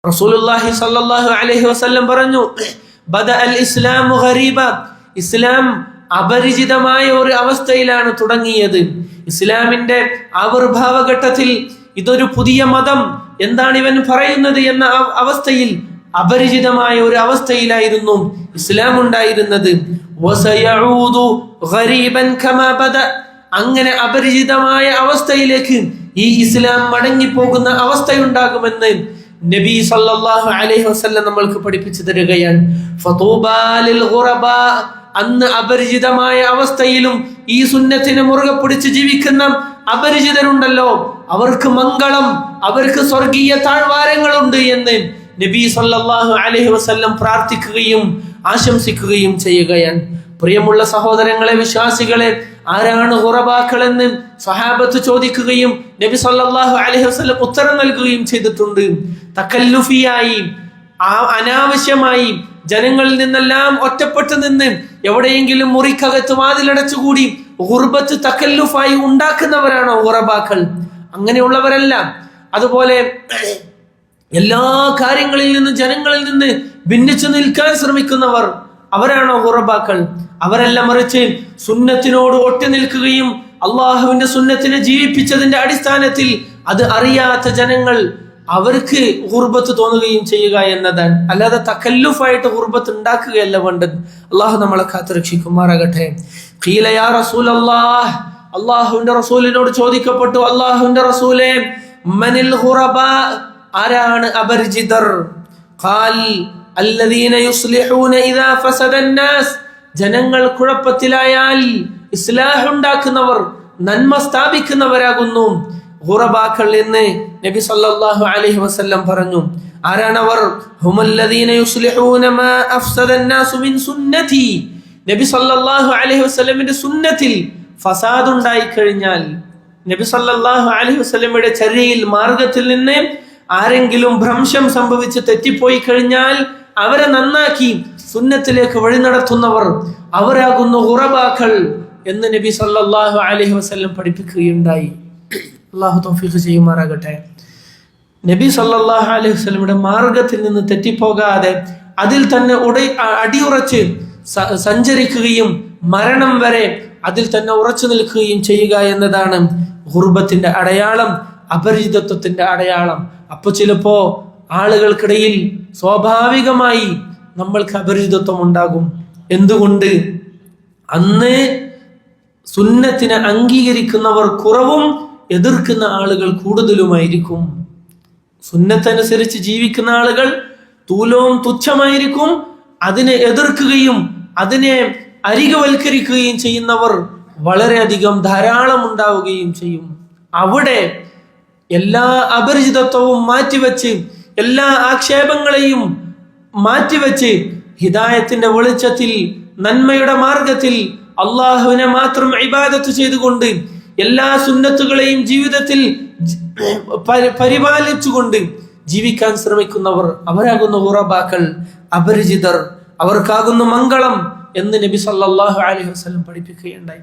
റസൂലുള്ളാഹി സ്വല്ലല്ലാഹു അലൈഹി വസല്ലം പറഞ്ഞു, ബദഅൽ ഇസ്ലാമു ഗരീബ, ഇസ്ലാം അപരിചിതമായ ഒരു അവസ്ഥയിലാണ് തുടങ്ങിയത്. ഇസ്ലാമിന്റെ ആവിർഭാവ ഘട്ടത്തിൽ ഇതൊരു പുതിയ മതം, എന്താണ് ഇവൻ പറയുന്നത് എന്ന അവസ്ഥയിൽ അപരിചിതമായ ഒരു അവസ്ഥയിലായിരുന്നു ഇസ്ലാം ഉണ്ടായിരുന്നത്. വസയഊദു ഗരീബൻ കമാ ബദ, അങ്ങനെ അപരിചിതമായ അവസ്ഥയിലേക്ക് ഈ ഇസ്ലാം മടങ്ങിപ്പോകുന്ന അവസ്ഥയുണ്ടാകുമെന്ന് നബി സല്ലല്ലാഹു അലൈഹി വസല്ലം നമ്മൾക്ക് പഠിപ്പിച്ചു തരികയാണ്. ഫതൂബാ ലിൽ ഗുറബാ, അന്ന് അപരിചിതമായ അവസ്ഥയിലും ഈ സുന്നത്തിനെ മുറുകെ പിടിച്ച് ജീവിക്കുന്ന അപരിചിതരുണ്ടല്ലോ, അവർക്ക് മംഗളം, അവർക്ക് സ്വർഗീയ താഴ്വാരങ്ങളുണ്ട് എന്ന് നബി സല്ലല്ലാഹു അലൈഹി വസല്ലം പ്രാർത്ഥിക്കുകയും ആശംസിക്കുകയും ചെയ്യുകയാണ്. പ്രിയമുള്ള സഹോദരങ്ങളെ, വിശ്വാസികളെ, ആരാണ് ഖുറബാക്കൾ എന്ന് സ്വഹാബത്ത് ചോദിക്കുകയും നബി സല്ലല്ലാഹു അലൈഹി വസല്ലം ഉത്തരം നൽകുകയും ചെയ്തിട്ടുണ്ട്. തകല്ലുഫിയായി, അനാവശ്യമായി ജനങ്ങളിൽ നിന്നെല്ലാം ഒറ്റപ്പെട്ടു നിന്ന് എവിടെയെങ്കിലും മുറിക്കകത്ത് വാതിലടച്ചുകൂടി ഗുർബത്ത് തകല്ലുഫായി ഉണ്ടാക്കുന്നവരാണോ ഖുറബാക്കൾ? അങ്ങനെയുള്ളവരല്ല. അതുപോലെ എല്ലാ കാര്യങ്ങളിൽ നിന്ന് ജനങ്ങളിൽ നിന്ന് ഭിന്നിച്ചു നിൽക്കാൻ ശ്രമിക്കുന്നവർ, അവരാണോ ഖുറബാക്കൾ? അവരെല്ലാം മറിച്ച് സുന്നത്തിനോട് ഒട്ടി നിൽക്കുകയും അള്ളാഹുവിന്റെ സുന്നത്തിനെ ജീവിപ്പിച്ചതിന്റെ അടിസ്ഥാനത്തിൽ അത് അറിയാത്ത ജനങ്ങൾ, അവർക്ക് ഗുർബത്ത് തോന്നുകയും ചെയ്യുക എന്നതാണ്. അല്ലാതെ തകല്ലുഫായിട്ട് ഗുർബത്ത് ഉണ്ടാക്കുകയല്ല വേണ്ടത്. അള്ളാഹു നമ്മളെ കാത്തുരക്ഷിക്കുമാറാകട്ടെ. ഖീല യാ റസൂലല്ലാഹ്, അള്ളാഹുവിന്റെ റസൂലിനോട് ചോദിക്കപ്പെട്ടു, അള്ളാഹുവിന്റെ റസൂലേ, മനിൽ ഖുറബാ, ആരാണ് അപരിചിതർ? ഖാൽ അല്ലദീന യുസ്ലിഹൂന ഇദാ ഫസദ അന്നാസ്, ജനങ്ങൾ കുഴപ്പത്തിലായാൽ ഇസ്ലാഹ് ഉണ്ടാക്കുന്നവർ, നന്മ സ്ഥാപിക്കുന്നവരാകുന്നു ഖുറബാക്കൾ എന്ന് നബി സല്ലല്ലാഹു അലൈഹി വസല്ലം പറഞ്ഞു. ആരാണവർ? ഹുമല്ലദീന യുസ്ലിഹൂന മാ അഫ്സദ അന്നാസു മിൻ സുന്നതി, നബി സല്ലല്ലാഹു അലൈഹി വസല്ലമിന്റെ സുന്നത്തിൽ ഫസാദ് ഉണ്ടായി കഴിഞ്ഞാൽ, നബി സല്ലല്ലാഹു അലൈഹി വസല്ലമയുടെ ചര്യയിൽ, മാർഗത്തിൽ നിന്ന് ആരെങ്കിലും ഭ്രംശം സംഭവിച്ച് തെറ്റിപ്പോയി കഴിഞ്ഞാൽ അവരെ നന്നാക്കി സുന്നത്തിലേക്ക് വഴി നടത്തുന്നവർ, അവരാകുന്നു ഖുറബാക്കൾ എന്ന് നബി സല്ലല്ലാഹു അലൈഹി വസല്ലം പഠിപ്പിക്കുകയുണ്ടായി. അല്ലാഹു തൗഫീഖ് ചെയ്യുമാറാകട്ടെ. നബി സല്ലല്ലാഹു അലൈഹി വസല്ലമയുടെ മാർഗത്തിൽ നിന്ന് തെറ്റിപ്പോകാതെ അതിൽ തന്നെ അടിയുറച്ച് സഞ്ചരിക്കുകയും മരണം വരെ അതിൽ തന്നെ ഉറച്ചു നിൽക്കുകയും ചെയ്യുക എന്നതാണ് ഗുർബത്തിന്റെ അടയാളം, അപരിചിതത്വത്തിന്റെ അടയാളം. അപ്പൊ ചിലപ്പോ ആളുകൾക്കിടയിൽ സ്വാഭാവികമായി നമ്മൾക്ക് അപരിചിതത്വം ഉണ്ടാകും. എന്തുകൊണ്ട്? അന്ന് സുന്നത്തിനെ അംഗീകരിക്കുന്നവർ കുറവും എതിർക്കുന്ന ആളുകൾ കൂടുതലുമായിരിക്കും. സുന്നത്തനുസരിച്ച് ജീവിക്കുന്ന ആളുകൾ തൂലവും തുച്ഛമായിരിക്കും. അതിനെ എതിർക്കുകയും അതിനെ അരികവൽക്കരിക്കുകയും ചെയ്യുന്നവർ വളരെയധികം ധാരാളം ഉണ്ടാവുകയും ചെയ്യും. അവിടെ എല്ലാ അപരിചിതത്വവും മാറ്റിവെച്ച്, എല്ലാ ആക്ഷേപങ്ങളെയും മാറ്റിവെച്ച് ഹിദായത്തിന്റെ വെളിച്ചത്തിൽ, നന്മയുടെ മാർഗത്തിൽ അള്ളാഹുവിനെ മാത്രം ഇബാദത്ത് ചെയ്തുകൊണ്ട് എല്ലാ സുന്നത്തുകളെയും ജീവിതത്തിൽ പരിപാലിച്ചുകൊണ്ട് ജീവിക്കാൻ ശ്രമിക്കുന്നവർ, അവരാകുന്നു ഖുറബാക്കൾ, അപരിചിതർ. അവർക്കാകുന്നു മംഗളം എന്ന് നബി സല്ലല്ലാഹു അലൈഹി വസല്ലം പഠിപ്പിക്കുകയുണ്ടായി.